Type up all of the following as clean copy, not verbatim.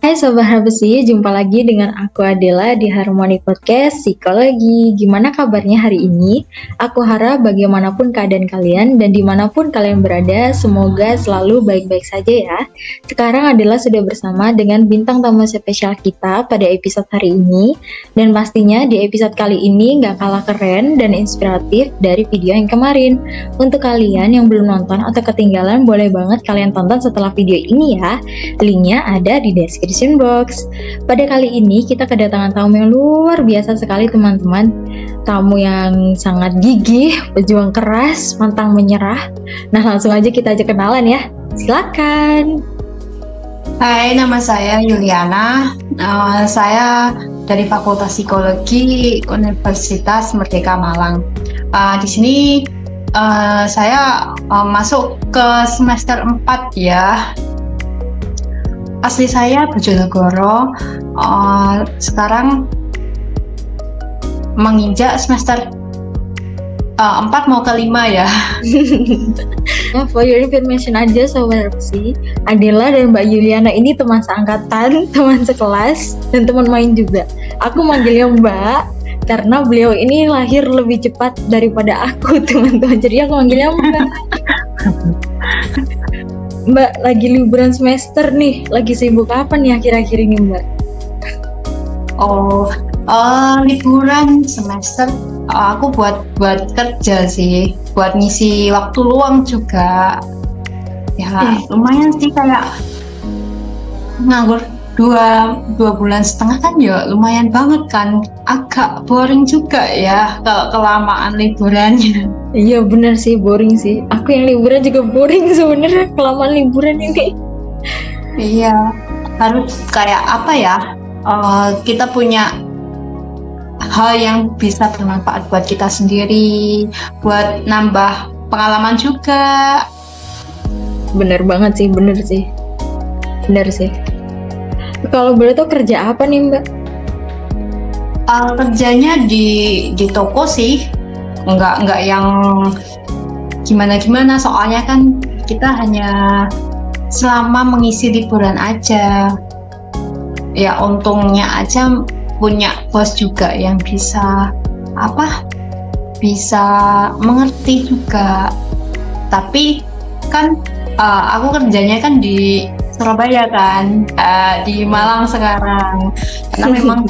Hai Sobat Habesi, jumpa lagi dengan aku Adela di Harmoni Podcast Psikologi. Gimana kabarnya hari ini? Aku harap bagaimanapun keadaan kalian dan dimanapun kalian berada, semoga selalu baik-baik saja ya. Sekarang Adela sudah bersama dengan bintang tamu spesial kita pada episode hari ini. Dan pastinya di episode kali ini gak kalah keren dan inspiratif dari video yang kemarin. Untuk kalian yang belum nonton atau ketinggalan, boleh banget kalian tonton setelah video ini ya. Linknya ada di deskripsi box. Pada kali ini kita kedatangan tamu yang luar biasa sekali teman-teman. Tamu yang sangat gigih, pejuang keras, pantang menyerah. Nah langsung aja kita kenalan ya. Silakan. Hai, nama saya Yuliana. Saya dari Fakultas Psikologi Universitas Merdeka Malang. Di sini saya masuk ke semester 4 ya. Asli saya Bojonegoro, sekarang menginjak semester 4 mau ke 5 ya. For your information aja Sobat Habesi, Adela dan Mbak Yuliana ini teman seangkatan, teman sekelas, dan teman main juga. Aku manggilnya Mbak karena beliau ini lahir lebih cepat daripada aku teman-teman, jadi aku manggilnya Mbak. Mbak, lagi liburan semester nih, lagi sibuk apa nih akhir-akhir ini Mbak? Liburan semester aku buat kerja sih, buat ngisi waktu luang juga. Ya lumayan sih, kayak nganggur 2 bulan setengah kan ya lumayan banget kan, agak boring juga ya kalau kelamaan liburannya. Iya bener sih, boring sih. Aku yang liburan juga boring sebenarnya kelamaan liburan ini. Iya, harus kayak apa ya, kita punya hal yang bisa bermanfaat buat kita sendiri, buat nambah pengalaman juga. Bener banget sih, bener sih. Kalau boleh tuh kerja apa nih Mbak? Kerjanya di toko sih, nggak yang gimana soalnya kan kita hanya selama mengisi liburan aja. Ya untungnya aja punya bos juga yang bisa mengerti juga. Tapi kan aku kerjanya kan di Surabaya kan, di Malang sekarang, karena memang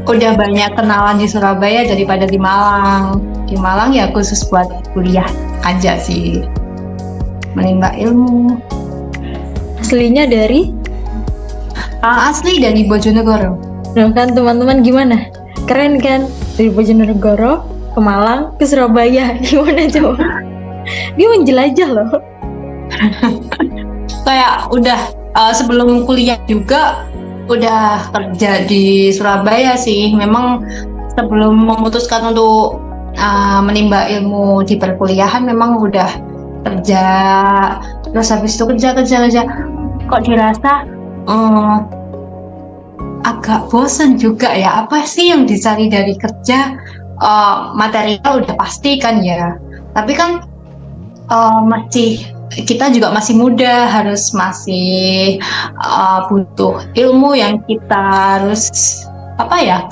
udah banyak kenalan di Surabaya daripada di Malang. Di Malang ya khusus buat kuliah aja sih, menimba ilmu. Aslinya dari? Asli dari Bojonegoro. Nah kan teman-teman gimana? Keren kan? Dari Bojonegoro ke Malang ke Surabaya, gimana coba? Dia menjelajah loh. Kayak udah sebelum kuliah juga udah kerja di Surabaya sih. Memang sebelum memutuskan untuk menimba ilmu di perkuliahan memang udah kerja. Terus habis itu kerja kok dirasa agak bosen juga ya. Apa sih yang dicari dari kerja? Material udah pasti kan ya, tapi kan kita juga masih muda, harus masih butuh ilmu yang kita harus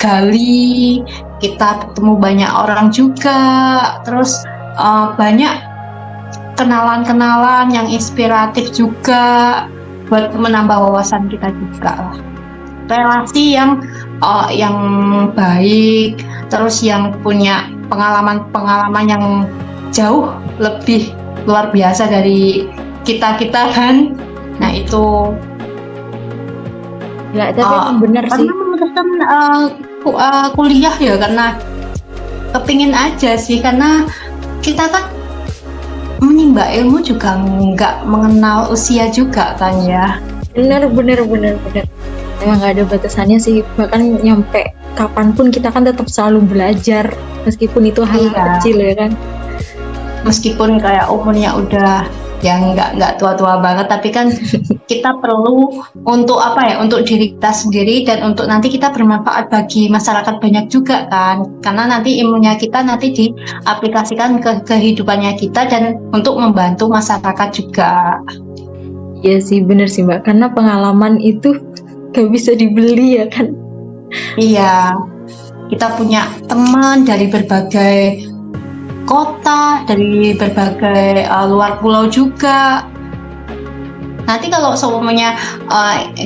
gali. Kita ketemu banyak orang juga, terus banyak kenalan yang inspiratif juga buat menambah wawasan kita juga lah. Relasi yang baik, terus yang punya pengalaman yang jauh lebih luar biasa dari kita kan. Nah itu Gila, tapi bener sih. Karena memutuskan kuliah ya karena kepingin aja sih, karena kita kan menimba ilmu juga nggak mengenal usia juga kan ya. Bener. Emang gak ada batasannya sih, bahkan nyampe kapanpun kita kan tetap selalu belajar, meskipun itu hal kecil ya kan. Meskipun kayak umurnya udah ya nggak tua-tua banget, tapi kan kita perlu untuk untuk diri kita sendiri dan untuk nanti kita bermanfaat bagi masyarakat banyak juga kan, karena nanti ilmunya kita nanti diaplikasikan ke kehidupannya kita dan untuk membantu masyarakat juga. Iya sih, bener sih Mbak. Karena pengalaman itu gak bisa dibeli ya kan. Iya, kita punya teman dari berbagai kota, dari berbagai luar pulau juga. Nanti kalau semuanya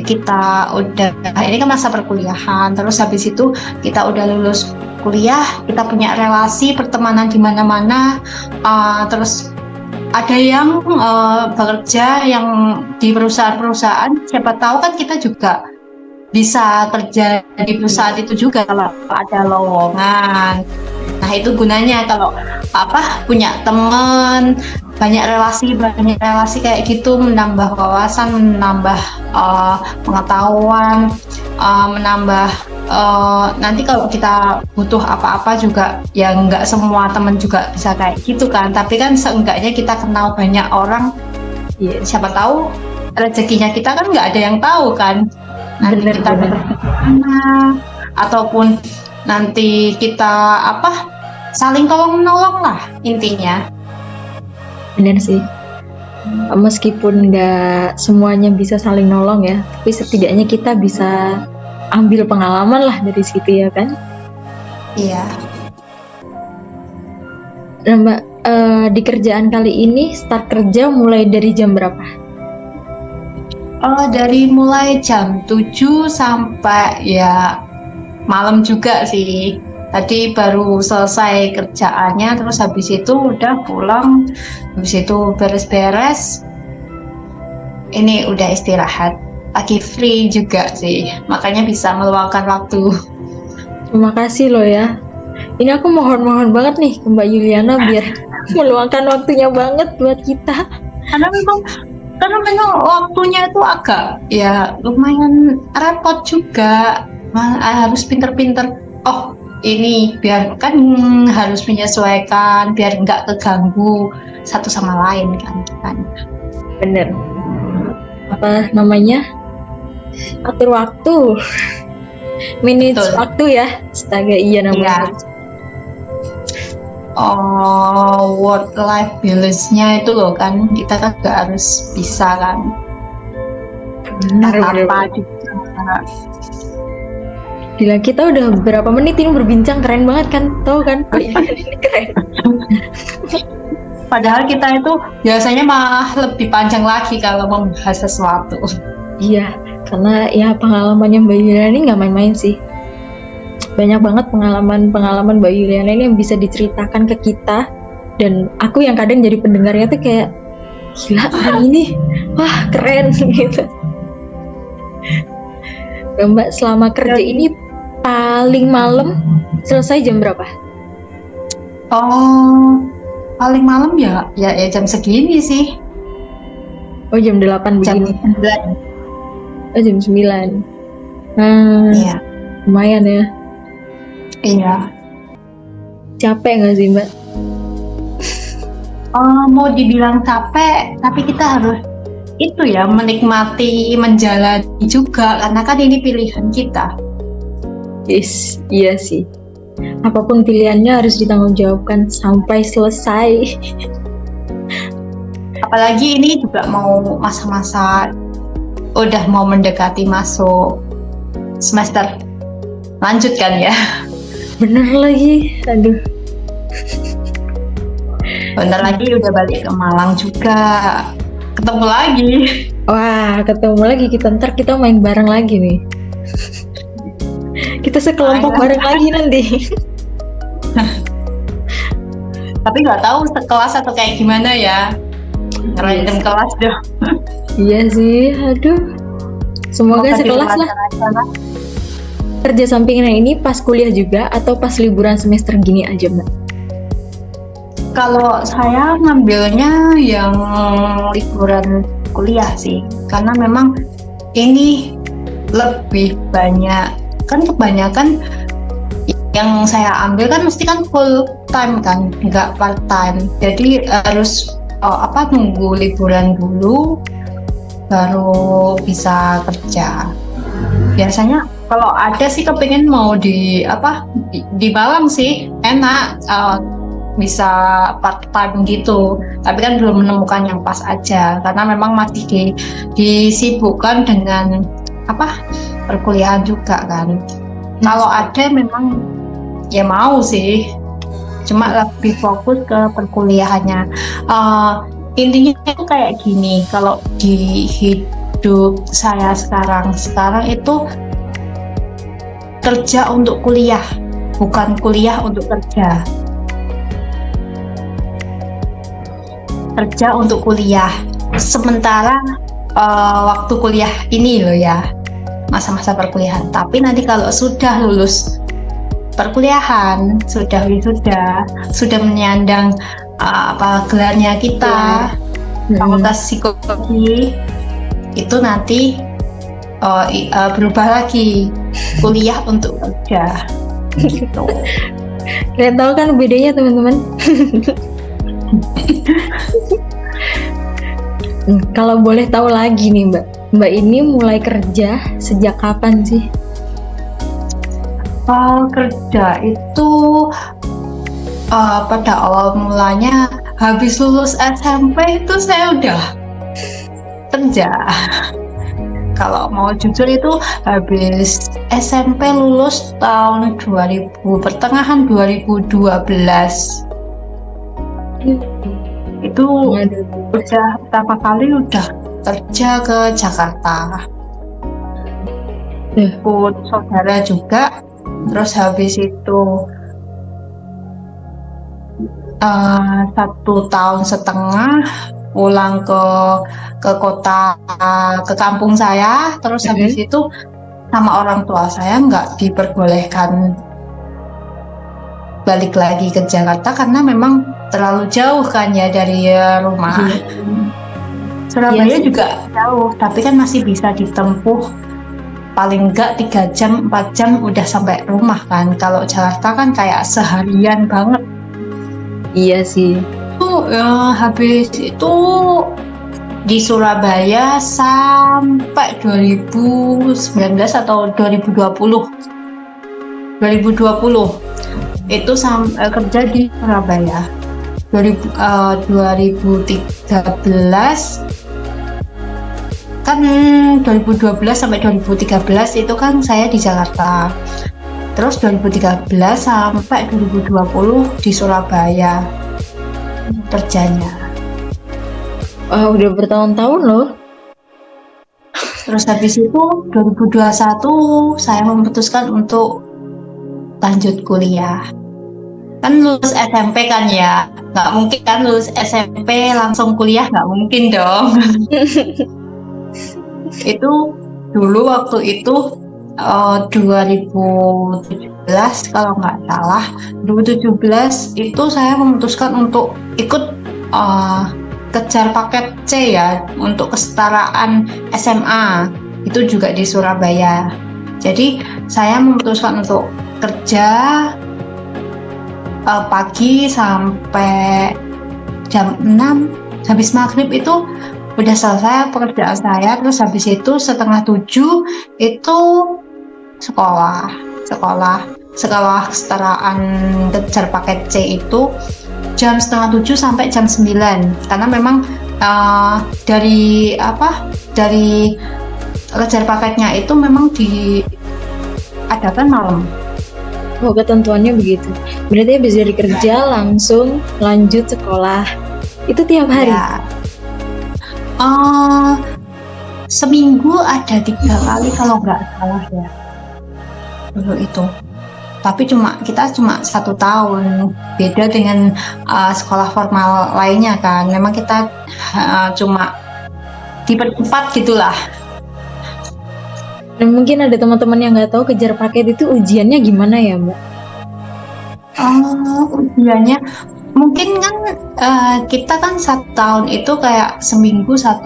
kita udah, ini kan masa perkuliahan, terus habis itu kita udah lulus kuliah, kita punya relasi pertemanan di mana-mana, terus ada yang bekerja yang di perusahaan-perusahaan, siapa tahu kan kita juga bisa kerja di perusahaan itu juga kalau ada lowongan. Nah itu gunanya kalau punya teman, banyak relasi kayak gitu, menambah wawasan, menambah pengetahuan, menambah nanti kalau kita butuh apa-apa juga, ya nggak semua teman juga bisa kayak gitu kan, tapi kan seenggaknya kita kenal banyak orang. Ya, siapa tahu rezekinya kita kan nggak ada yang tahu kan, nanti kita dapat mana, ataupun nanti kita saling tolong menolong lah intinya. Bener sih. Meskipun nggak semuanya bisa saling nolong ya, tapi setidaknya kita bisa ambil pengalaman lah dari situ ya kan. Iya. Nah Mbak, di kerjaan kali ini start kerja mulai dari jam berapa? Dari mulai jam 7 sampai ya malam juga sih. Tadi baru selesai kerjaannya, terus habis itu udah pulang, habis itu beres-beres. Ini udah istirahat, lagi free juga sih, makanya bisa meluangkan waktu. Terima kasih loh ya. Ini aku mohon banget nih ke Mbak Yuliana biar meluangkan waktunya banget buat kita. Karena memang waktunya itu agak ya lumayan repot juga, harus pinter-pinter. Oh ini biar kan harus menyesuaikan biar nggak keganggu satu sama lain kan. Bener. Apa namanya? Atur waktu. Manage waktu ya. Astaga iya namanya. Work life balance-nya itu loh kan, kita kan nggak harus bisa kan. Tanpa juga. Gila, kita udah berapa menit ini berbincang, keren banget kan, tahu kan? Ini keren. Padahal kita itu biasanya malah lebih panjang lagi kalau membahas sesuatu. Iya, karena ya pengalamannya Mbak Yuliana ini nggak main-main sih. Banyak banget pengalaman Mbak Yuliana ini yang bisa diceritakan ke kita, dan aku yang kadang jadi pendengarnya tuh kayak gila hari ini, wah keren gitu. Mbak selama kerja ini paling malam selesai jam berapa? Paling malam ya jam segini sih. Oh jam 8 begini. Jam 9. Oh jam 9. Iya. Lumayan ya. Iya. Capek nggak sih Mbak? Mau dibilang capek, tapi kita harus itu ya menikmati, menjalani juga, karena kan ini pilihan kita. Yes, iya sih. Apapun pilihannya harus ditanggungjawabkan sampai selesai. Apalagi ini juga mau masa-masa udah mau mendekati masuk semester lanjut kan ya. Bener lagi, aduh. Bentar lagi udah balik ke Malang juga. Ketemu lagi. Wah, ketemu lagi ntar kita main bareng lagi nih. Kita sekelompok bareng lagi nanti. Tapi nggak tahu sekelas atau kayak gimana ya. Random kelas dong. Iya sih, aduh. Semoga sekelas lah. Kerja sampingan ini pas kuliah juga atau pas liburan semester gini aja Mbak? Kalau saya ngambilnya yang liburan kuliah sih, karena memang ini lebih banyak, kan kebanyakan yang saya ambil kan mesti kan full time kan, nggak part time. Jadi harus nunggu liburan dulu baru bisa kerja. Biasanya kalau ada sih kepingin mau di Malang sih, enak. bisa part time gitu, tapi kan belum menemukan yang pas aja karena memang masih disibukkan dengan perkuliahan juga kan. Kalau ada memang ya mau sih, cuma lebih fokus ke perkuliahannya. Intinya itu kayak gini, kalau di hidup saya sekarang itu kerja untuk kuliah, bukan kuliah untuk kerja. Kerja untuk kuliah. Sementara waktu kuliah ini loh ya, masa-masa perkuliahan. Tapi nanti kalau sudah lulus perkuliahan, sudah wisuda, sudah menyandang gelarnya kita, fakultas psikologi, itu nanti berubah lagi, kuliah untuk kerja. Gitu. Kalian tahu kan bedanya teman-teman? Kalau boleh tahu lagi nih Mbak ini mulai kerja sejak kapan sih? Kerja itu pada awal mulanya habis lulus SMP itu saya udah kerja. Kalau mau jujur itu habis SMP lulus tahun 2000, pertengahan 2012. Itu udah pertama kali udah kerja ke Jakarta. Ikut saudara juga. Terus habis itu 1,5 tahun pulang ke kota, ke kampung saya. Terus habis itu sama orang tua saya nggak diperbolehkan balik lagi ke Jakarta karena memang terlalu jauh kan ya dari rumah. Surabaya juga jauh, tapi kan masih bisa ditempuh paling enggak 3 jam, 4 jam udah sampai rumah kan. Kalau Jakarta kan kayak seharian banget. Iya sih. Habis itu di Surabaya sampai 2019 atau 2020. Itu kerja di Surabaya. 2013 kan 2012 sampai 2013 itu kan saya di Jakarta. Terus 2013 sampai 2020 di Surabaya kerjanya. Udah bertahun-tahun loh. Terus habis itu 2021 saya memutuskan untuk lanjut kuliah. Kan lulus SMP kan ya, nggak mungkin kan lulus SMP langsung kuliah, nggak mungkin dong. Itu dulu waktu itu 2017 kalau nggak salah, 2017 itu saya memutuskan untuk ikut kejar paket C ya, untuk kesetaraan SMA, itu juga di Surabaya. Jadi saya memutuskan untuk kerja pagi sampai jam 6, habis maghrib itu udah selesai pekerjaan saya. Terus habis itu 6:30 itu sekolah kesetaraan kejar paket C itu jam 6:30 sampai jam 9, karena memang dari kejar paketnya itu memang diadakan malam. Ketentuannya begitu. Berarti habis dari kerja langsung lanjut sekolah. Itu tiap hari? Ya. Seminggu ada 3 kali kalau nggak salah ya dulu itu. Tapi kita cuma 1 tahun, beda dengan sekolah formal lainnya kan. Memang kita cuma dipercepat gitulah. Dan mungkin ada teman-teman yang nggak tahu kejar paket itu ujiannya gimana ya Mbak? Ujiannya mungkin kan kita kan 1 tahun itu kayak seminggu 3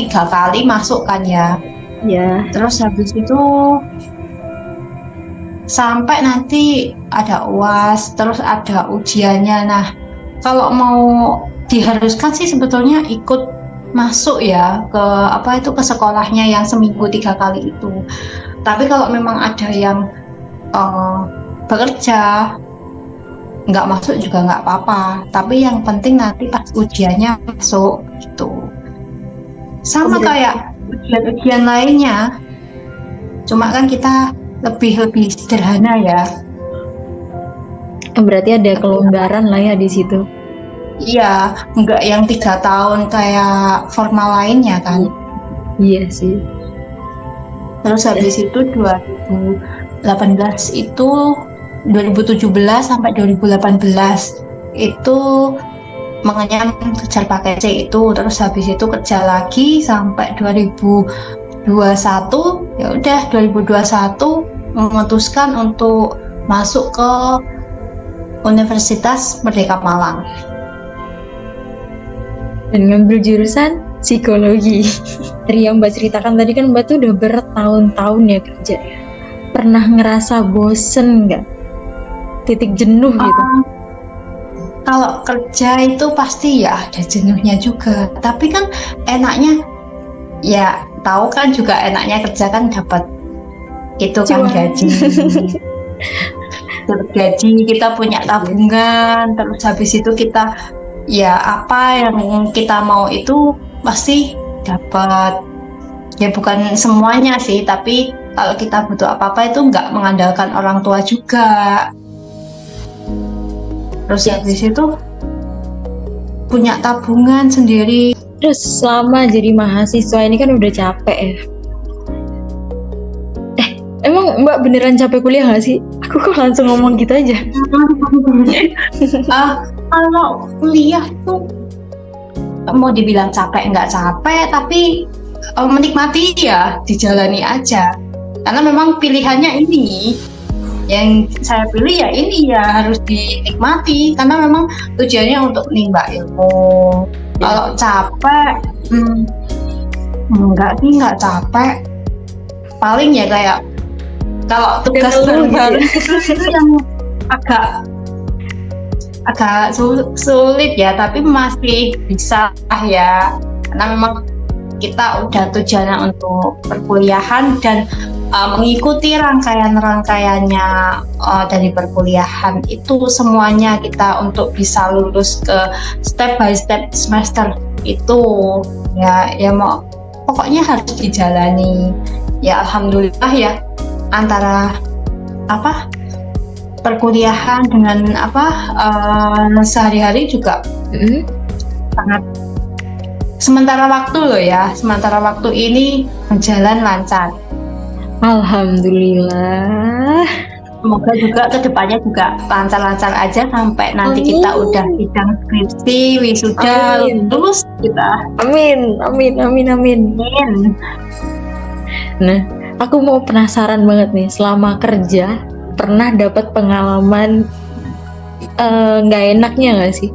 kali masuk kan ya. Ya. Terus habis itu sampai nanti ada UAS, terus ada ujiannya. Nah, kalau mau diharuskan sih sebetulnya ikut masuk ya ke sekolahnya yang seminggu 3 kali itu. Tapi kalau memang ada yang bekerja nggak masuk juga nggak apa-apa, tapi yang penting nanti pas ujiannya masuk gitu. Sama kayak ujian-ujian lainnya, cuma kan kita lebih sederhana ya. Berarti ada kelonggaran lah ya di situ. Iya, nggak yang 3 tahun kayak formal lainnya kan. Iya sih. Terus habis itu 2018 itu 2017 sampai 2018 itu mengenyam kejar pakai C itu, terus habis itu kerja lagi sampai 2021. Ya udah 2021 memutuskan untuk masuk ke Universitas Merdeka Malang Dan ngambil jurusan psikologi. Dari yang Mbak ceritakan tadi kan Mbak tuh udah bertahun-tahun ya kerja ya. Pernah ngerasa bosen nggak? Titik jenuh gitu? Kalau kerja itu pasti ya ada jenuhnya juga, tapi kan enaknya ya tahu kan juga enaknya kerja kan dapat itu kan gaji. Dapat gaji, kita punya tabungan, terus habis itu kita ya apa yang kita mau itu pasti dapat. Ya bukan semuanya sih, tapi kalau kita butuh apa-apa itu nggak mengandalkan orang tua juga. Terus habis itu punya tabungan sendiri. Terus selama jadi mahasiswa ini kan udah capek ya. Emang Mbak beneran capek kuliah nggak sih? Aku kok langsung ngomong gitu aja. Kalau kuliah tuh mau dibilang capek nggak capek, tapi menikmati ya, dijalani aja. Karena memang pilihannya ini, yang saya pilih ya ini ya harus dinikmati. Karena memang tujuannya untuk menimba ilmu. Kalau capek, enggak sih, nggak capek. Paling ya kayak kalau tugas baru-baru itu yang agak sulit ya, tapi masih bisa ya, karena memang kita udah tujuannya untuk perkuliahan dan mengikuti rangkaian-rangkaiannya dari perkuliahan itu semuanya kita untuk bisa lulus ke step by step semester itu ya mau pokoknya harus dijalani ya. Alhamdulillah ya, antara perkuliahan dengan sehari-hari juga sangat sementara waktu ini berjalan lancar. Alhamdulillah. Semoga juga kedepannya juga lancar-lancar aja sampai nanti kita udah sidang skripsi, wisuda, lulus kita. Amin. Nah, aku mau penasaran banget nih, selama kerja pernah dapat pengalaman nggak enaknya nggak sih?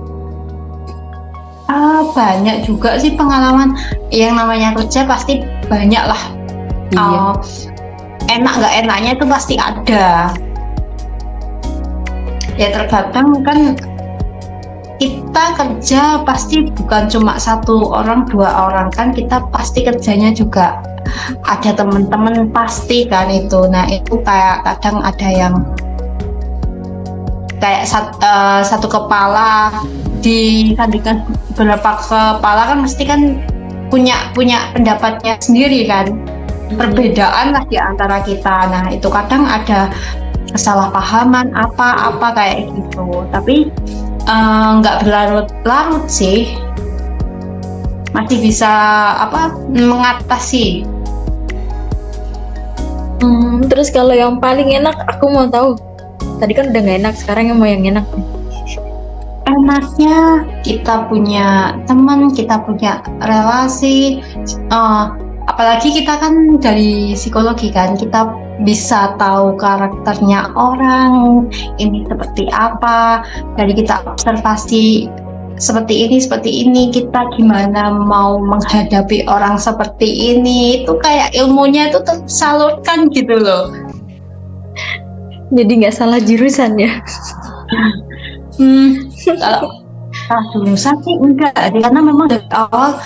Banyak juga sih pengalaman. Yang namanya kerja pasti banyak lah. Iya. Enak nggak enaknya itu pasti ada. Ya terkadang kan kita kerja pasti bukan cuma 1 orang 2 orang kan, kita pasti kerjanya juga ada teman-teman pasti kan itu. Nah itu kayak kadang ada yang kayak satu kepala disandingkan beberapa kepala kan mesti kan punya pendapatnya sendiri kan, perbedaan lah di antara kita. Nah itu kadang ada kesalahpahaman apa kayak gitu, tapi nggak berlarut-larut sih, masih bisa mengatasi. Terus kalau yang paling enak aku mau tahu. Tadi kan udah nggak enak, sekarang yang mau yang enak. Enaknya kita punya teman, kita punya relasi, apalagi kita kan dari psikologi kan, kita bisa tahu karakternya orang ini seperti apa, dari kita observasi seperti ini kita gimana mau menghadapi orang seperti ini, itu kayak ilmunya itu tersalurkan gitu loh. Jadi nggak salah jurusan ya? Kalau jurusan sih enggak, karena memang dari awal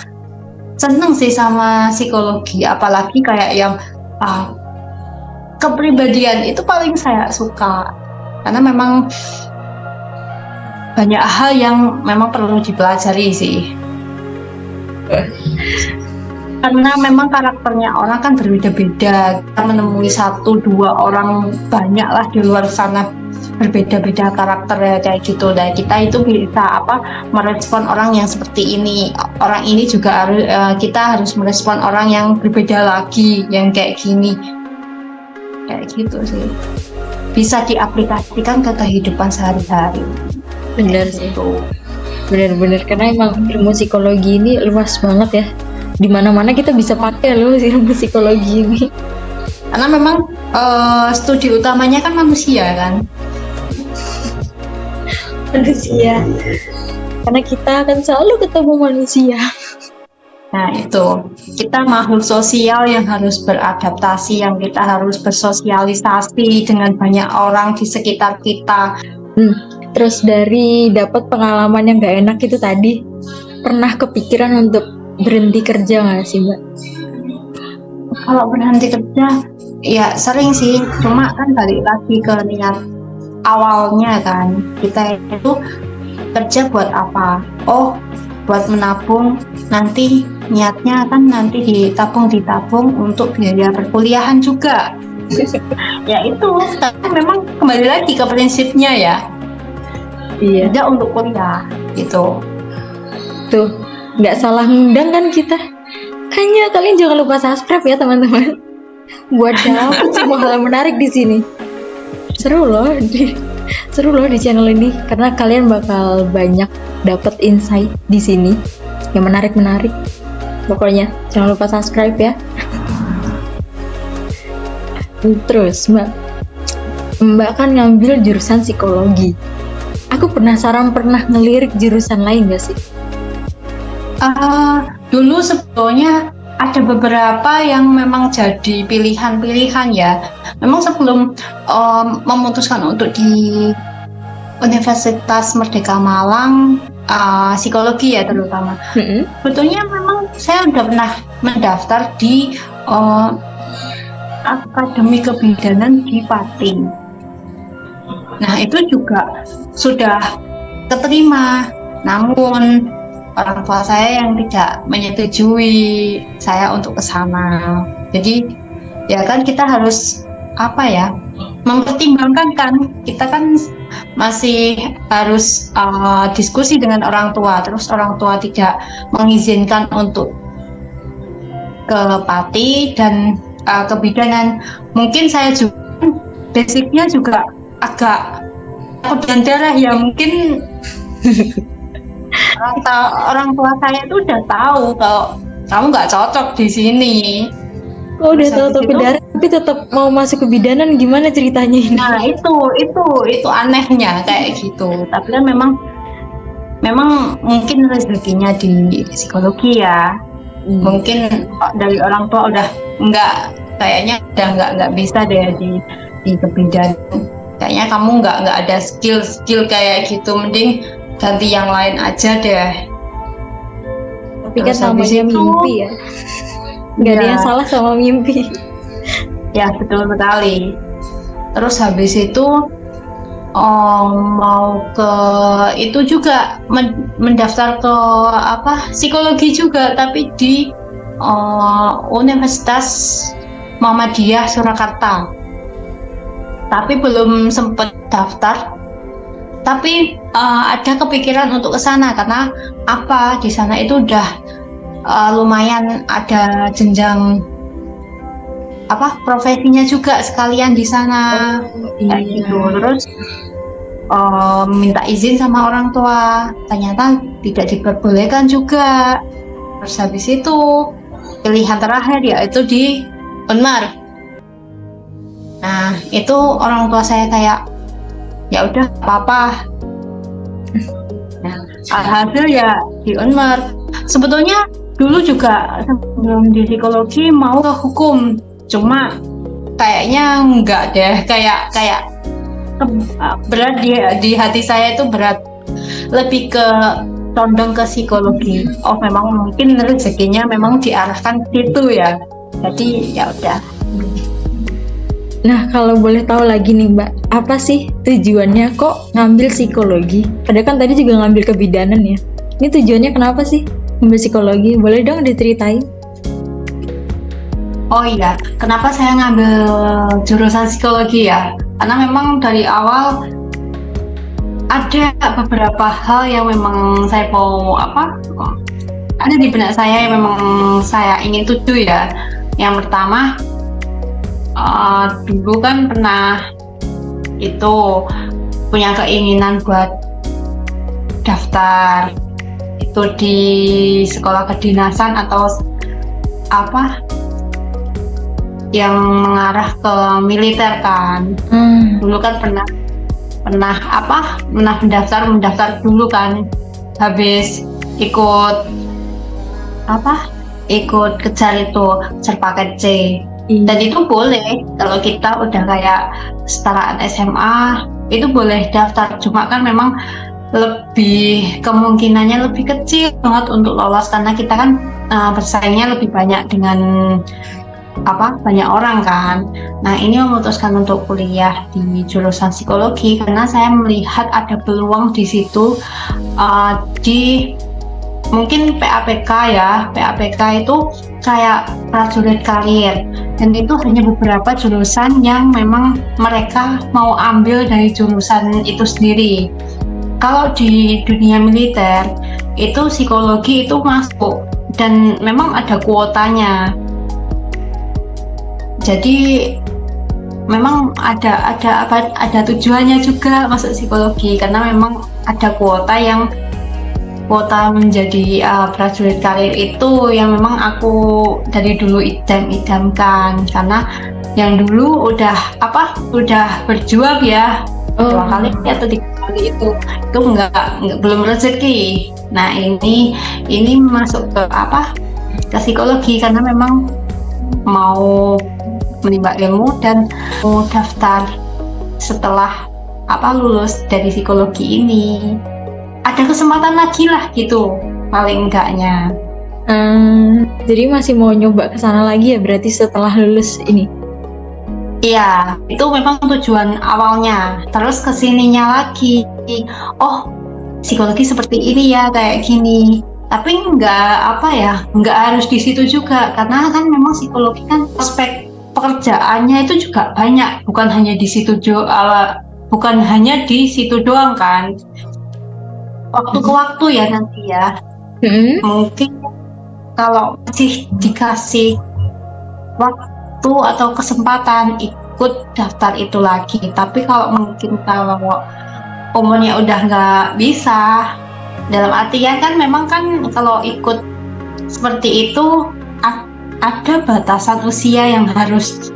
seneng sih sama psikologi, apalagi kayak yang kepribadian itu paling saya suka, karena memang banyak hal yang memang perlu dipelajari sih. Karena memang karakternya orang kan berbeda-beda. Kita menemui 1-2 orang, banyak lah di luar sana berbeda-beda karakternya kayak gitu. Dan kita itu bisa merespon orang yang seperti ini. Orang ini juga harus kita harus merespon orang yang berbeda lagi, yang kayak gini. Kayak gitu sih. Bisa diaplikasikan ke kehidupan sehari-hari. Benar sih. Benar-benar, karena emang ilmu psikologi ini luas banget ya. Di mana-mana kita bisa pakai loh ilmu psikologi ini. Karena memang studi utamanya kan manusia kan. Manusia. Karena kita akan selalu ketemu manusia. Nah itu, kita makhluk sosial yang harus beradaptasi, yang kita harus bersosialisasi dengan banyak orang di sekitar kita. Terus dari dapat pengalaman yang gak enak itu tadi, pernah kepikiran untuk berhenti kerja nggak sih Mbak? Kalau berhenti kerja, ya sering sih. Cuma kan balik lagi ke niat awalnya kan. Kita itu kerja buat apa? Oh, buat menabung. Nanti niatnya kan nanti ditabung untuk biaya perkuliahan juga. Ya itu, tapi memang kembali lagi ke prinsipnya ya. Iya. Kerja untuk kuliah gitu. Tuh. Nggak salah ngundang kan kita. Hanya kalian jangan lupa subscribe ya teman-teman. Buat dapat semua hal menarik di sini. Seru loh di channel ini karena kalian bakal banyak dapat insight di sini yang menarik. Pokoknya jangan lupa subscribe ya. Terus Mbak kan ngambil jurusan psikologi. Aku penasaran, pernah ngelirik jurusan lain gak sih? Dulu sebetulnya ada beberapa yang memang jadi pilihan-pilihan ya. Memang sebelum memutuskan untuk di Universitas Merdeka Malang, psikologi ya terutama. Sebetulnya memang saya udah pernah mendaftar di Akademi Kebidanan di Pati. Nah itu juga sudah keterima, namun orang tua saya yang tidak menyetujui saya untuk ke sana. Jadi ya kan kita harus mempertimbangkan kan. Kita kan masih harus diskusi dengan orang tua. Terus orang tua tidak mengizinkan untuk ke Pati dan kebidanan. Mungkin saya juga basicnya juga agak takut dan darah ya mungkin. Orang tua saya itu udah tahu kalau kamu nggak cocok di sini. Oh, udah tahu tapi darah tapi tetap mau masuk kebidanan, gimana ceritanya ini? Nah itu anehnya kayak gitu. Tapi kan memang mungkin rezekinya di psikologi ya. Mungkin dari orang tua udah kayaknya nggak bisa deh di kebidanan. Kayaknya kamu nggak ada skill kayak gitu, mending ganti yang lain aja deh. Tapi kan namanya mimpi ya. Nggak ada yang salah sama mimpi. Ya betul sekali. Terus habis itu mau ke itu juga mendaftar ke psikologi juga, tapi di Universitas Muhammadiyah Surakarta. Tapi belum sempat daftar. Tapi ada kepikiran untuk ke sana karena di sana itu udah lumayan ada jenjang profesinya juga sekalian di sana. Kayak gitu. Terus minta izin sama orang tua, ternyata tidak diperbolehkan juga. Terus habis itu pilihan terakhir yaitu di Unmar. Nah itu orang tua saya kayak ya udah apa-apa. Nah, alhasil ya di Unmar. Sebetulnya dulu juga sebelum di psikologi mau ke hukum, cuma kayaknya enggak deh, kayak berat di hati saya itu berat, lebih ke condong ke psikologi. Oh memang mungkin rezekinya memang diarahkan ke situ ya. Jadi ya udah. Nah kalau boleh tahu lagi nih Mbak, apa sih tujuannya kok ngambil psikologi? Padahal kan tadi juga ngambil kebidanan ya. Ini tujuannya kenapa sih ngambil psikologi? Boleh dong diceritain? Oh iya, kenapa saya ngambil jurusan psikologi ya? Karena memang dari awal ada beberapa hal yang memang saya mau ada di benak saya yang memang saya ingin tuju ya. Yang pertama, dulu kan pernah itu punya keinginan buat daftar itu di sekolah kedinasan atau yang mengarah ke militer kan. Dulu kan pernah mendaftar dulu kan, habis ikut kejar paket C. Dan itu boleh kalau kita udah kayak setaraan SMA itu boleh daftar, cuma kan memang kemungkinannya lebih kecil banget untuk lolos karena kita kan bersaingnya lebih banyak dengan banyak orang kan. Nah, ini memutuskan untuk kuliah di jurusan psikologi karena saya melihat ada peluang di situ di mungkin PAPK ya. PAPK itu kayak prajurit karir, dan itu hanya beberapa jurusan yang memang mereka mau ambil dari jurusan itu sendiri. Kalau di dunia militer itu psikologi itu masuk dan memang ada kuotanya. Jadi memang ada tujuannya juga masuk psikologi karena memang ada kuota menjadi prajurit karir itu yang memang aku dari dulu idam-idamkan, karena yang dulu udah berjuang ya 2 kali atau 3 kali itu belum rezeki. Nah, ini masuk ke psikologi karena memang mau menimba ilmu dan mau daftar setelah lulus dari psikologi ini. Ada kesempatan lagi lah gitu paling enggaknya. Jadi masih mau nyoba kesana lagi ya berarti setelah lulus ini? Iya, itu memang tujuan awalnya. Terus kesininya lagi, psikologi seperti ini ya, kayak gini. Tapi nggak harus di situ juga, karena kan memang psikologi kan aspek pekerjaannya itu juga banyak, bukan hanya di situ doang kan. Waktu ke waktu ya nanti ya. Mungkin kalau masih dikasih waktu atau kesempatan ikut daftar itu lagi. Tapi kalau umurnya udah nggak bisa, dalam artian kan memang kan kalau ikut seperti itu ada batasan usia yang harus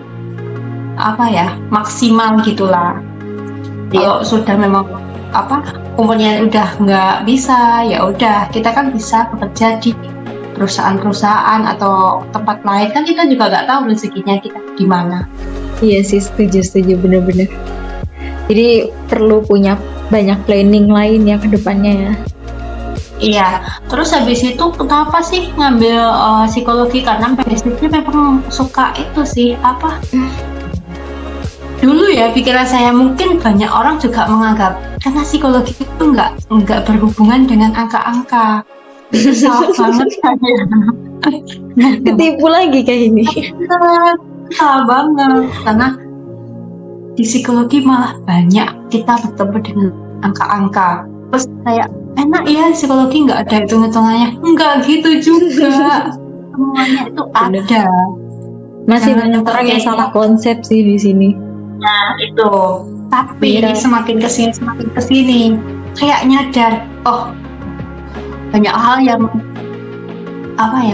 maksimal gitulah. Kalau sudah memang umurnya udah nggak bisa, ya udah kita kan bisa bekerja di perusahaan-perusahaan atau tempat lain, kan kita juga nggak tahu rezekinya kita di mana. Iya sih, setuju bener-bener. Jadi perlu punya banyak planning lain ya ke depannya ya. Iya, terus habis itu kenapa sih ngambil psikologi? Karena basicnya memang suka itu sih dulu ya pikiran saya, mungkin banyak orang juga menganggap karena psikologi itu nggak berhubungan dengan angka-angka. Itu salah banget saya. Ketipu lagi kayak ini. Salah banget, karena di psikologi malah banyak kita bertemu dengan angka-angka. Terus kayak enak ya psikologi nggak ada hitung-hitungannya. Enggak gitu juga. Semuanya itu ada. Masih banyak orang yang salah konsep sih di sini. Nah itu. Tapi semakin kesini kayak nyadar, banyak hal yang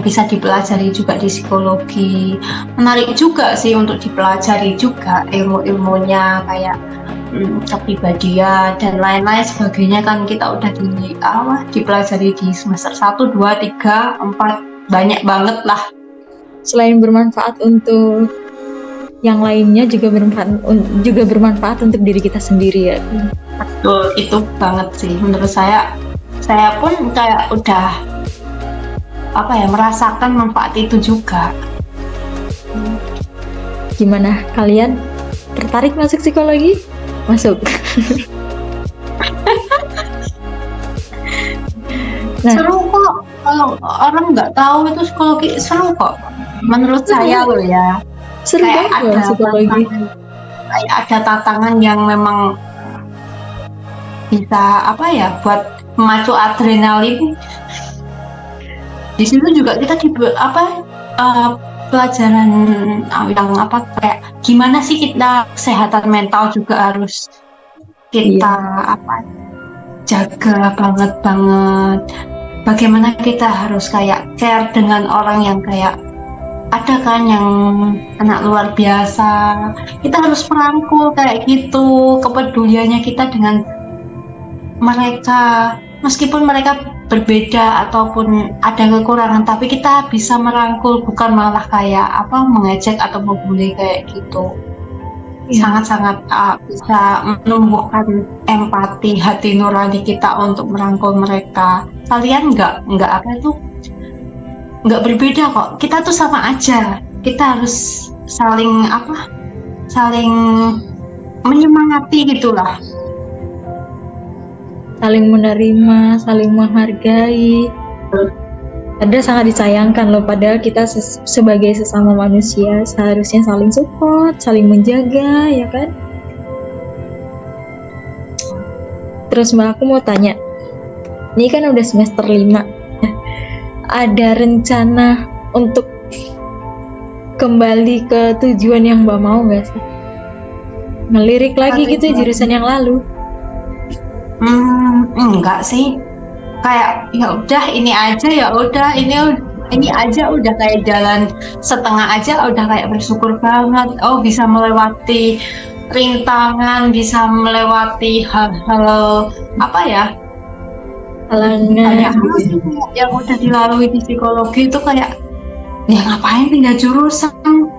bisa dipelajari juga di psikologi. Menarik juga sih untuk dipelajari juga ilmu-ilmunya kayak kepribadian dan lain-lain sebagainya, kan kita udah dipelajari di semester 1, 2, 3, 4, banyak banget lah. Selain bermanfaat untuk yang lainnya juga bermanfaat untuk diri kita sendiri ya. Betul, itu banget sih menurut saya pun kayak udah merasakan manfaat itu juga. Gimana, kalian tertarik masuk psikologi? masuk. Nah, Seru kok, kalau orang nggak tahu itu psikologi seru kok. Menurut saya loh ya, seru kayak banget loh ada psikologi. kayak ada tantangan yang memang bisa apa ya, buat memacu adrenalin. Di situ juga kita pelajaran yang apa, kayak gimana sih kita kesehatan mental juga harus kita jaga banget. Bagaimana kita harus kayak care dengan orang yang kayak ada kan yang anak luar biasa, kita harus merangkul kayak gitu, kepeduliannya kita dengan mereka meskipun mereka berbeda ataupun ada kekurangan, tapi kita bisa merangkul, bukan malah kayak mengejek atau membuli kayak gitu. Sangat-sangat bisa menumbuhkan empati hati nurani kita untuk merangkul mereka. Kalian nggak berbeda kok, kita tuh sama aja, kita harus saling menyemangati gitulah, saling menerima, saling menghargai. Ada sangat disayangkan loh, padahal kita sebagai sesama manusia seharusnya saling support, saling menjaga, ya kan? Terus Mbak, aku mau tanya, ini kan udah semester 5, ada rencana untuk kembali ke tujuan yang Mbak mau nggak sih? Ngelirik lagi gitu jurusan yang lalu? Enggak sih, kayak ya udah ini aja, ini aja udah kayak jalan setengah aja udah kayak bersyukur banget. Oh, bisa melewati rintangan, bisa melewati hal-hal Halangan yang udah dilalui di psikologi itu, kayak ya ngapain pindah jurusan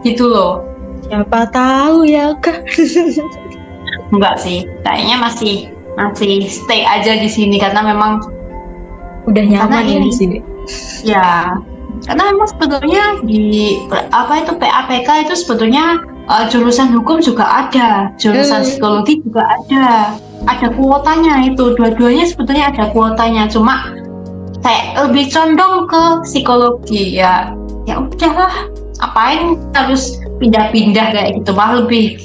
gitu loh. Siapa tahu ya Kak. Enggak sih, kayaknya masih stay aja di sini karena memang udah nyaman ya di sini. Ya, karena memang sebetulnya di PAPK itu sebetulnya jurusan hukum juga ada, jurusan psikologi juga ada kuotanya, itu dua-duanya sebetulnya ada kuotanya, cuma kayak lebih condong ke psikologi. Ya udahlah, apain harus pindah-pindah kayak gitu, malah lebih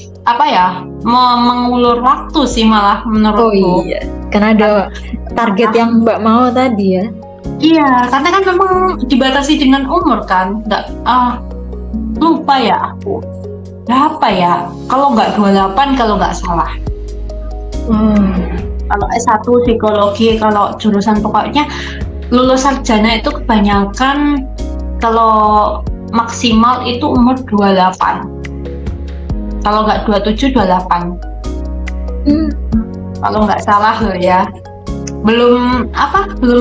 mengulur waktu sih malah menurutku. Oh iya, karena ada target yang Mbak mau tadi ya. Iya, karena kan memang dibatasi dengan umur kan. Lupa ya aku. Berapa ya? Kalau nggak 28 kalau nggak salah. Kalau S1 psikologi, kalau jurusan pokoknya lulus sarjana itu kebanyakan kalau maksimal itu umur 28. Kalau nggak 27, 28. Kalau nggak salah loh ya. Belum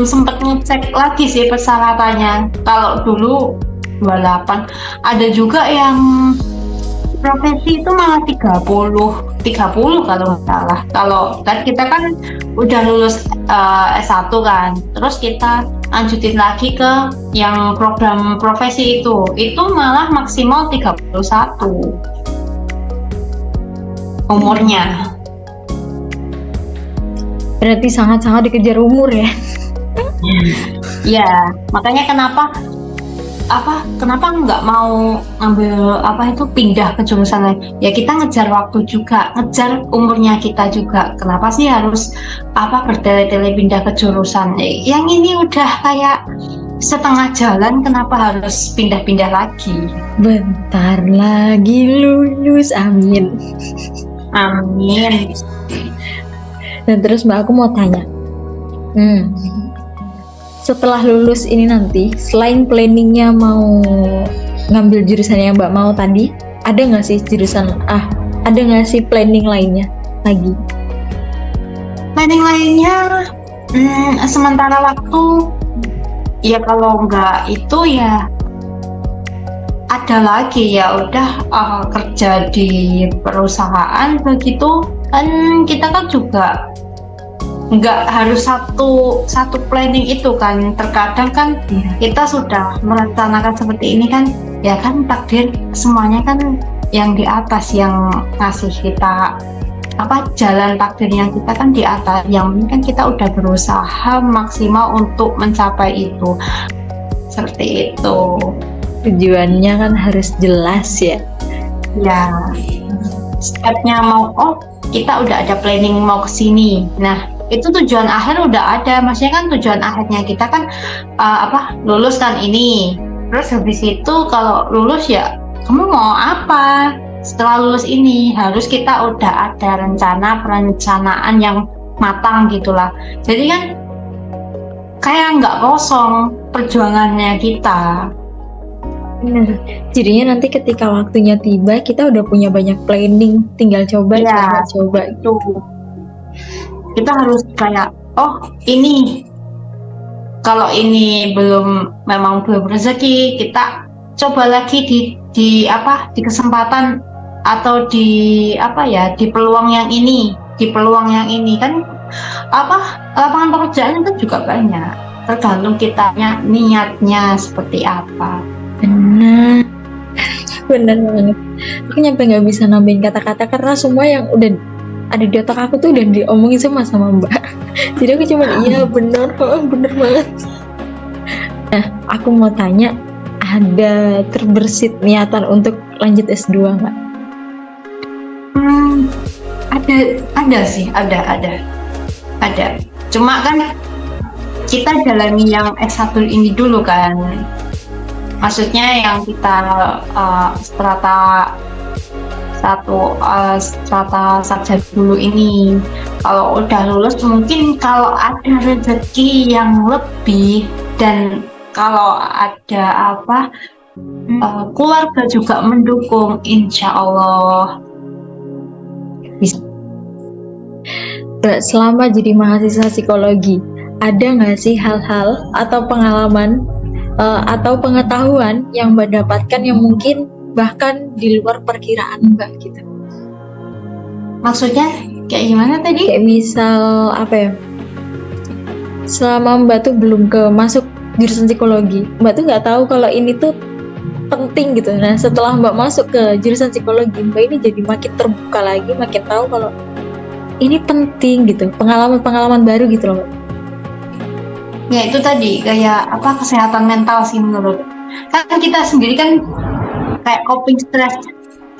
sempat ngecek lagi sih persyaratannya. Kalau dulu 28. Ada juga yang profesi itu malah 30 kalau nggak salah. Kalau kan kita kan udah lulus S1 kan, terus kita lanjutin lagi ke yang program profesi itu malah maksimal 31 umurnya. Berarti sangat-sangat dikejar umur ya. Ya, makanya kenapa nggak mau ngambil pindah ke jurusan lain. Ya kita ngejar waktu juga, ngejar umurnya kita juga. Kenapa sih harus bertele-tele pindah ke jurusan? Yang ini udah kayak setengah jalan, kenapa harus pindah-pindah lagi? Bentar lagi lulus, amin. Amin. Dan terus Mbak, aku mau tanya, setelah lulus ini nanti, selain planningnya mau ngambil jurusan yang Mbak mau tadi, ada nggak sih ada nggak sih planning lainnya lagi? Planning lainnya, sementara waktu, ya kalau nggak itu ya ada lagi, ya udah kerja di perusahaan begitu kan. Kita kan juga nggak harus satu planning itu kan. Terkadang kan kita sudah merencanakan seperti ini kan, ya kan takdir semuanya kan yang di atas yang ngasih kita jalan takdirnya kita kan di atas. Yang penting kan kita udah berusaha maksimal untuk mencapai itu. Seperti itu. Tujuannya kan harus jelas ya. Ya, stepnya kita udah ada planning mau ke sini. Nah, itu tujuan akhir udah ada. Maksudnya kan tujuan akhirnya kita kan lulus kan ini. Terus habis itu kalau lulus ya kamu mau apa? Setelah lulus ini harus kita udah ada perencanaan yang matang gitulah. Jadi kan kayak nggak kosong perjuangannya kita. Benar. Jadinya nanti ketika waktunya tiba kita udah punya banyak planning, tinggal coba. Itu kita harus kayak ini kalau ini memang belum rezeki, kita coba lagi di kesempatan atau di peluang yang ini kan lapangan pekerjaan itu juga banyak, tergantung kitanya niatnya seperti apa. Benar banget. Aku nyampe nggak bisa nambahin kata-kata karena semua yang udah ada di otak aku tuh udah diomongin sama Mbak. Jadi aku cuma iya bener banget. Nah, aku mau tanya, ada terbersit niatan untuk lanjut S2 nggak? Ada. Cuma kan kita jalani yang S1 ini dulu kan. Maksudnya yang kita strata sarjana dulu ini. Kalau udah lulus mungkin kalau ada rezeki yang lebih dan kalau ada keluarga juga mendukung, insya Allah bisa. Selama jadi mahasiswa psikologi, ada nggak sih hal-hal atau pengalaman atau pengetahuan yang Mbak dapatkan yang mungkin bahkan di luar perkiraan Mbak gitu? Maksudnya kayak gimana tadi? Kayak misal selama Mbak tuh belum masuk jurusan psikologi, Mbak tuh nggak tahu kalau ini tuh penting gitu. Nah, setelah Mbak masuk ke jurusan psikologi, Mbak ini jadi makin terbuka lagi, makin tahu kalau ini penting gitu, pengalaman baru gitu loh Mbak. Ya itu tadi kayak kesehatan mental sih menurut. Kan kita sendiri kan kayak coping stress.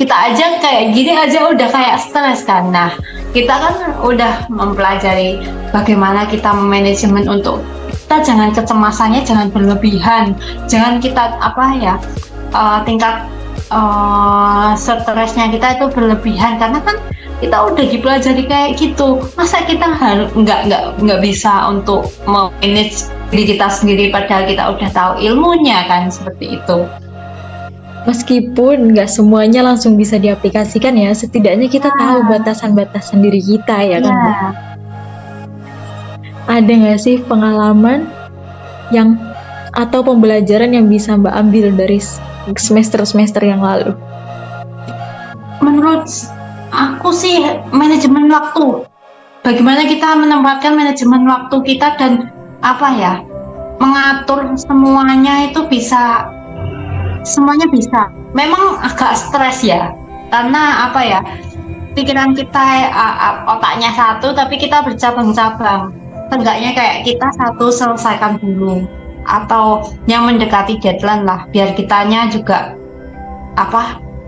Kita aja kayak gini aja udah kayak stres kan. Nah, kita kan udah mempelajari bagaimana kita manajemen untuk kita jangan kecemasannya jangan berlebihan. Jangan kita tingkat stresnya kita itu berlebihan karena kan kita udah dipelajari kayak gitu. Masa kita harus nggak bisa untuk manage diri kita sendiri padahal kita udah tahu ilmunya kan, seperti itu. Meskipun nggak semuanya langsung bisa diaplikasikan ya, setidaknya kita tahu batasan-batasan diri kita ya kan. Ada nggak sih pengalaman yang atau pembelajaran yang bisa Mbak ambil dari semester-semester yang lalu? Menurut aku sih manajemen waktu. Bagaimana kita menempatkan manajemen waktu kita dan mengatur semuanya itu bisa. Semuanya bisa. Memang agak stres ya. Karena pikiran kita otaknya satu tapi kita bercabang-cabang. Enggaknya kayak kita satu selesaikan dulu atau yang mendekati deadline lah biar kitanya juga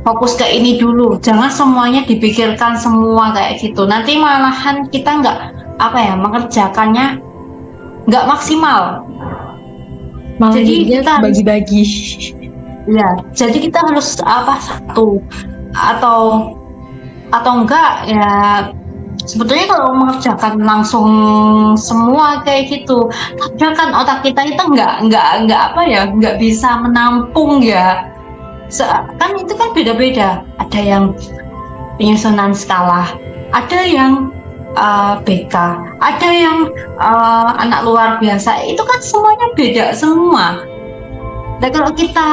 fokus ke ini dulu, jangan semuanya dipikirkan semua kayak gitu, nanti malahan kita nggak mengerjakannya nggak maksimal, malah jadi kita bagi-bagi. Ya, jadi kita harus satu atau enggak ya. Sebetulnya kalau mengerjakan langsung semua kayak gitu, padahal kan otak kita itu nggak bisa menampung ya. Kan itu kan beda-beda. Ada yang penyusunan skala, ada yang BK, ada yang anak luar biasa. Itu kan semuanya beda semua. Dan kalau kita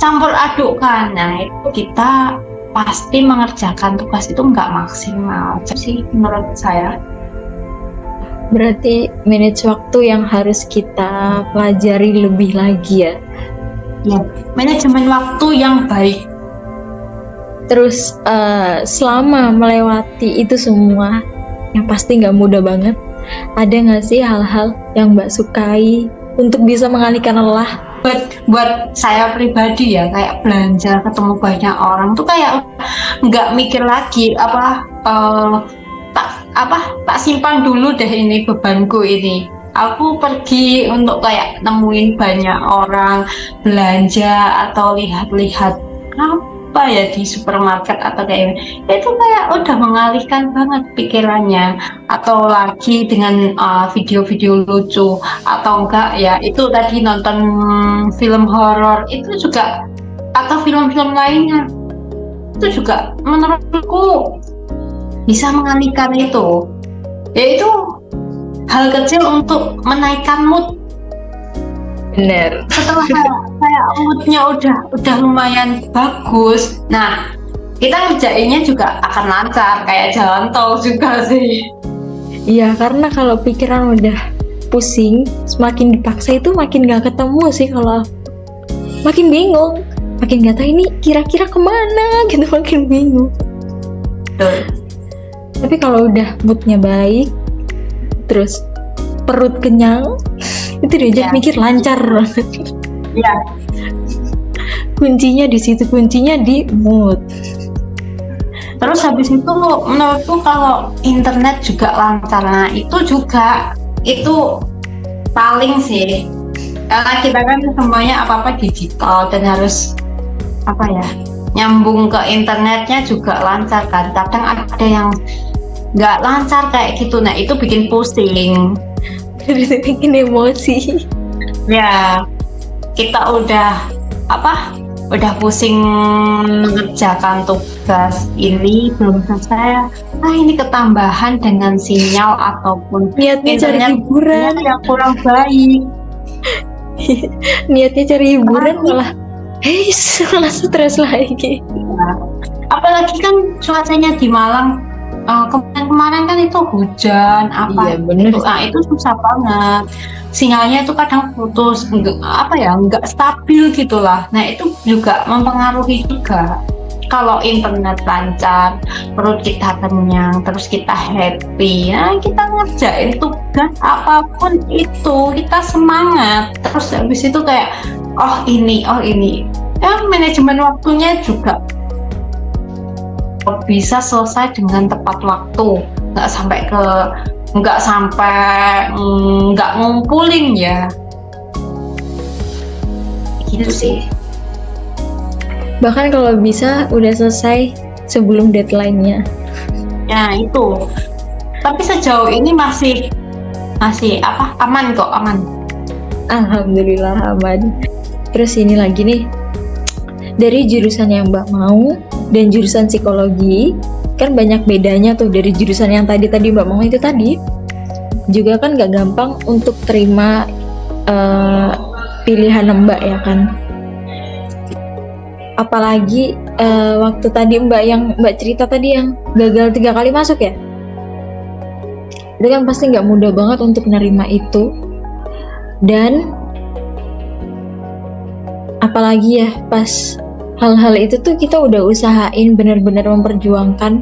campur adukkan, nah itu kita pasti mengerjakan tugas itu nggak maksimal sih menurut saya. Berarti manage waktu yang harus kita pelajari lebih lagi ya. Ya, manajemen waktu yang baik. Terus selama melewati itu semua, yang pasti nggak mudah banget. Ada nggak sih hal-hal yang Mbak sukai untuk bisa mengalihkan lelah? Buat saya pribadi ya, kayak belanja ketemu banyak orang tuh kayak nggak mikir lagi tak simpan dulu deh ini bebanku ini. Aku pergi untuk kayak nemuin banyak orang belanja atau lihat-lihat apa ya di supermarket atau kayak itu kayak udah mengalihkan banget pikirannya. Atau lagi dengan video-video lucu atau enggak ya itu tadi nonton film horor itu juga atau film-film lainnya itu juga menurutku bisa mengalihkan itu, yaitu hal kecil untuk menaikkan mood. Bener. Setelah kayak moodnya udah lumayan bagus, nah kita ngerjainnya juga akan lancar kayak jalan tol juga sih. Iya, karena kalau pikiran udah pusing, semakin dipaksa itu makin gak ketemu sih. Kalau makin bingung, makin gak tahu ini kira-kira kemana gitu, makin bingung. Betul. Tapi kalau udah moodnya baik, terus perut kenyang, itu diajak mikir lancar. Iya. Kuncinya di situ, kuncinya di mood. Terus habis itu menurutku kalau internet juga lancar, nah itu paling sih, karena kita kan semuanya apa-apa digital dan harus nyambung ke internetnya juga lancar kan. Kadang ada yang nggak lancar kayak gitu, nah itu bikin pusing. Bikin emosi. Ya, kita udah pusing mengerjakan tugas ini belum selesai. Ini ketambahan dengan sinyal ataupun niatnya cari hiburan yang kurang baik. Niatnya cari hiburan malah malah stres lagi. Nah, apalagi kan cuacanya di Malang kemarin kan itu hujan Iya, bener. itu susah banget, sinyalnya itu kadang putus, nggak stabil gitulah. Nah itu juga mempengaruhi juga. Kalau internet lancar, perut kita kenyang, terus kita happy, kita ngerjain tugas apapun itu kita semangat. Terus habis itu kayak ini ya, manajemen waktunya juga bisa selesai dengan tepat waktu, nggak sampai nggak ngumpulin ya, gitu sih. Bahkan kalau bisa udah selesai sebelum deadline-nya. Ya itu. Tapi sejauh ini masih aman kok, aman. Alhamdulillah aman. Terus ini lagi nih, dari jurusan yang Mbak mau dan jurusan psikologi, kan banyak bedanya tuh. Dari jurusan yang tadi Mbak mau itu tadi, juga kan gak gampang untuk terima pilihan Mbak ya kan. Apalagi waktu tadi Mbak cerita tadi yang gagal 3 kali masuk ya, itu kan pasti gak mudah banget untuk menerima itu. Dan apalagi ya pas hal-hal itu tuh kita udah usahain benar-benar memperjuangkan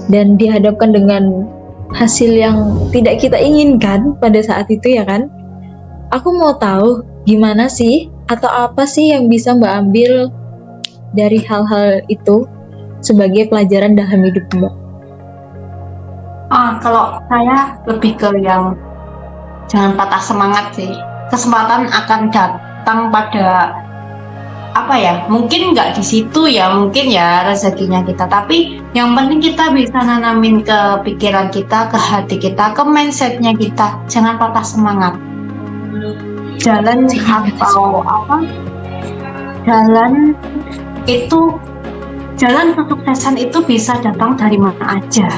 dan dihadapkan dengan hasil yang tidak kita inginkan pada saat itu ya kan. Aku mau tahu gimana sih atau apa sih yang bisa Mbak ambil dari hal-hal itu sebagai pelajaran dalam hidup Mbak? Kalau saya lebih ke yang jangan patah semangat sih. Kesempatan akan datang pada mungkin nggak di situ ya, mungkin ya rezekinya kita, tapi yang penting kita bisa nanamin ke pikiran kita, ke hati kita, ke mindsetnya kita. Jangan patah semangat. Jalan kesuksesan itu bisa datang dari mana aja.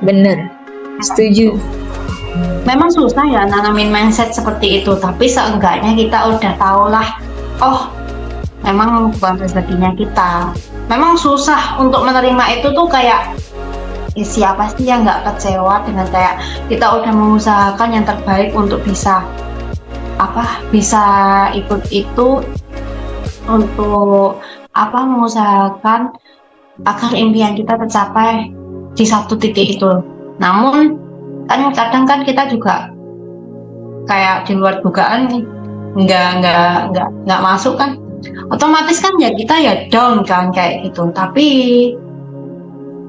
Bener, setuju. Memang susah ya nanamin mindset seperti itu, tapi seenggaknya kita udah tahu lah, memang bukan rezekinya kita. Memang susah untuk menerima itu tuh, kayak siapa sih yang nggak kecewa dengan kayak kita udah mengusahakan yang terbaik untuk bisa ikut itu, untuk mengusahakan agar impian kita tercapai di satu titik itu. Namun kan kadang kan kita juga kayak di luar dugaan nih, nggak masuk kan, otomatis kan ya kita ya down kan kayak gitu. Tapi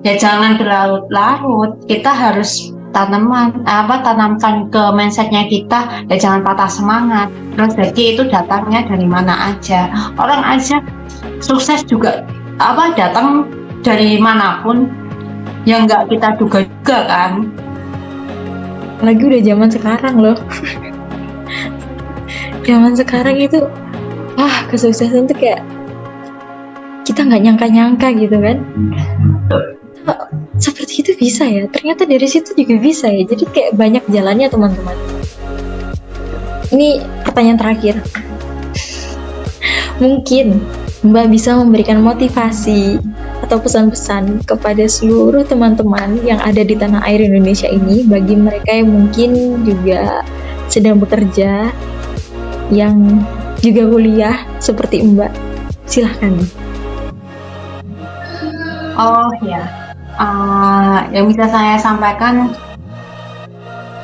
ya jangan berlarut-larut, kita harus tanamkan ke mindsetnya kita, ya jangan patah semangat. Rezeki itu datangnya dari mana aja, orang aja sukses juga datang dari manapun yang nggak kita duga-duga kan. Lagi udah zaman sekarang loh. Zaman sekarang itu kesuksesan tuh kayak kita nggak nyangka-nyangka gitu kan. Seperti itu bisa ya, ternyata dari situ juga bisa ya. Jadi kayak banyak jalannya teman-teman. Ini pertanyaan terakhir. Mungkin Mbak bisa memberikan motivasi atau pesan-pesan kepada seluruh teman-teman yang ada di tanah air Indonesia ini, bagi mereka yang mungkin juga sedang bekerja, yang juga kuliah seperti Mbak. Silahkan. Oh ya, yang bisa saya sampaikan,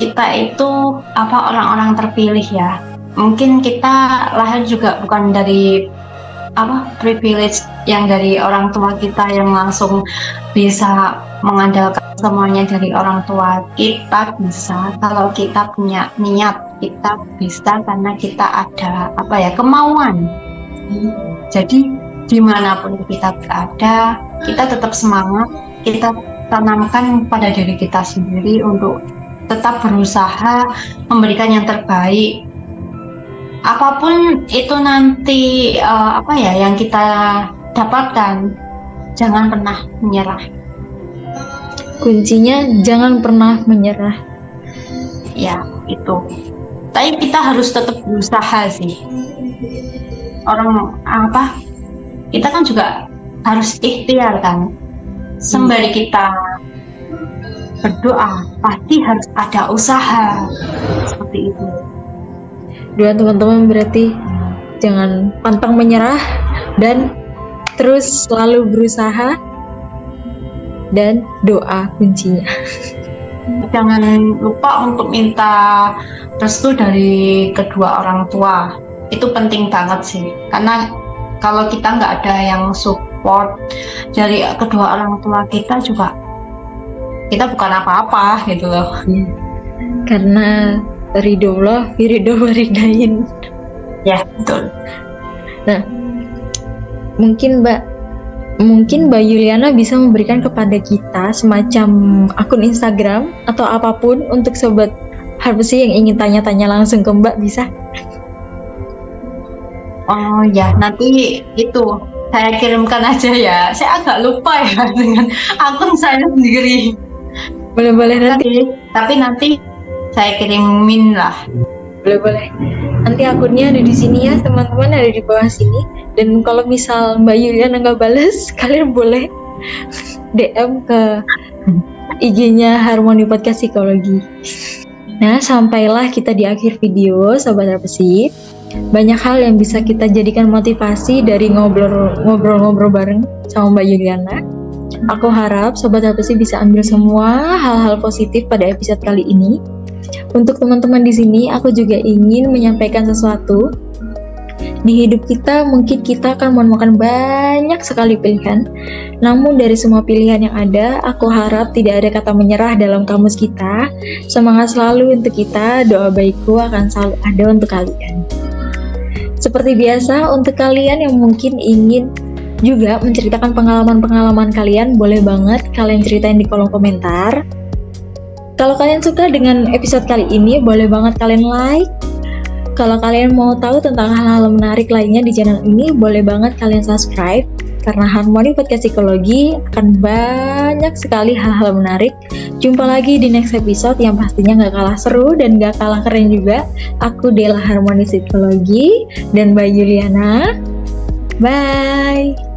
kita itu orang-orang terpilih ya. Mungkin kita lahir juga bukan dari privilege yang dari orang tua kita yang langsung bisa mengandalkan semuanya dari orang tua. Kita bisa kalau kita punya niat, kita bisa karena kita ada kemauan. Jadi dimanapun kita berada, kita tetap semangat, kita tanamkan pada diri kita sendiri untuk tetap berusaha memberikan yang terbaik. Apapun itu nanti yang kita dapatkan, jangan pernah menyerah. Kuncinya jangan pernah menyerah. Ya, itu. Tapi kita harus tetap berusaha sih. Kita kan juga harus ikhtiar kan. Sembari kita berdoa, pasti harus ada usaha. Seperti itu. Doa teman-teman berarti jangan pantang menyerah dan terus selalu berusaha, dan doa kuncinya. Jangan lupa untuk minta restu dari kedua orang tua. Itu penting banget sih, karena kalau kita nggak ada yang support dari kedua orang tua kita juga, kita bukan apa-apa gitu loh. Karena ridho waridain. Ya, betul. Nah, mungkin Mbak Yuliana bisa memberikan kepada kita semacam akun Instagram atau apapun untuk sobat Harpsy yang ingin tanya-tanya langsung ke Mbak, bisa? Oh ya, nanti itu saya kirimkan aja ya. Saya agak lupa ya dengan akun saya sendiri. Boleh nanti. Tapi nanti saya kirimin lah. Boleh. Nanti akunnya ada di sini ya teman-teman, ada di bawah sini. Dan kalau misal Mbak Yuliana nggak balas, kalian boleh DM ke IG-nya Harmoni Podcast Psikologi. Nah, sampailah kita di akhir video, Sobat Harpsy. Banyak hal yang bisa kita jadikan motivasi dari ngobrol-ngobrol bareng sama Mbak Yuliana. Aku harap Sobat Harpsy bisa ambil semua hal-hal positif pada episode kali ini. Untuk teman-teman di sini, aku juga ingin menyampaikan sesuatu. Di hidup kita, mungkin kita akan menemukan banyak sekali pilihan. Namun dari semua pilihan yang ada, aku harap tidak ada kata menyerah dalam kamus kita. Semangat selalu untuk kita, doa baikku akan selalu ada untuk kalian. Seperti biasa, untuk kalian yang mungkin ingin juga menceritakan pengalaman-pengalaman kalian, boleh banget kalian ceritain di kolom komentar. Kalau kalian suka dengan episode kali ini, boleh banget kalian like. Kalau kalian mau tahu tentang hal-hal menarik lainnya di channel ini, boleh banget kalian subscribe. Karena Harmoni Podcast Psikologi akan banyak sekali hal-hal menarik. Jumpa lagi di next episode yang pastinya gak kalah seru dan gak kalah keren juga. Aku Dela Harmoni Psikologi dan Mbak Yuliana. Bye!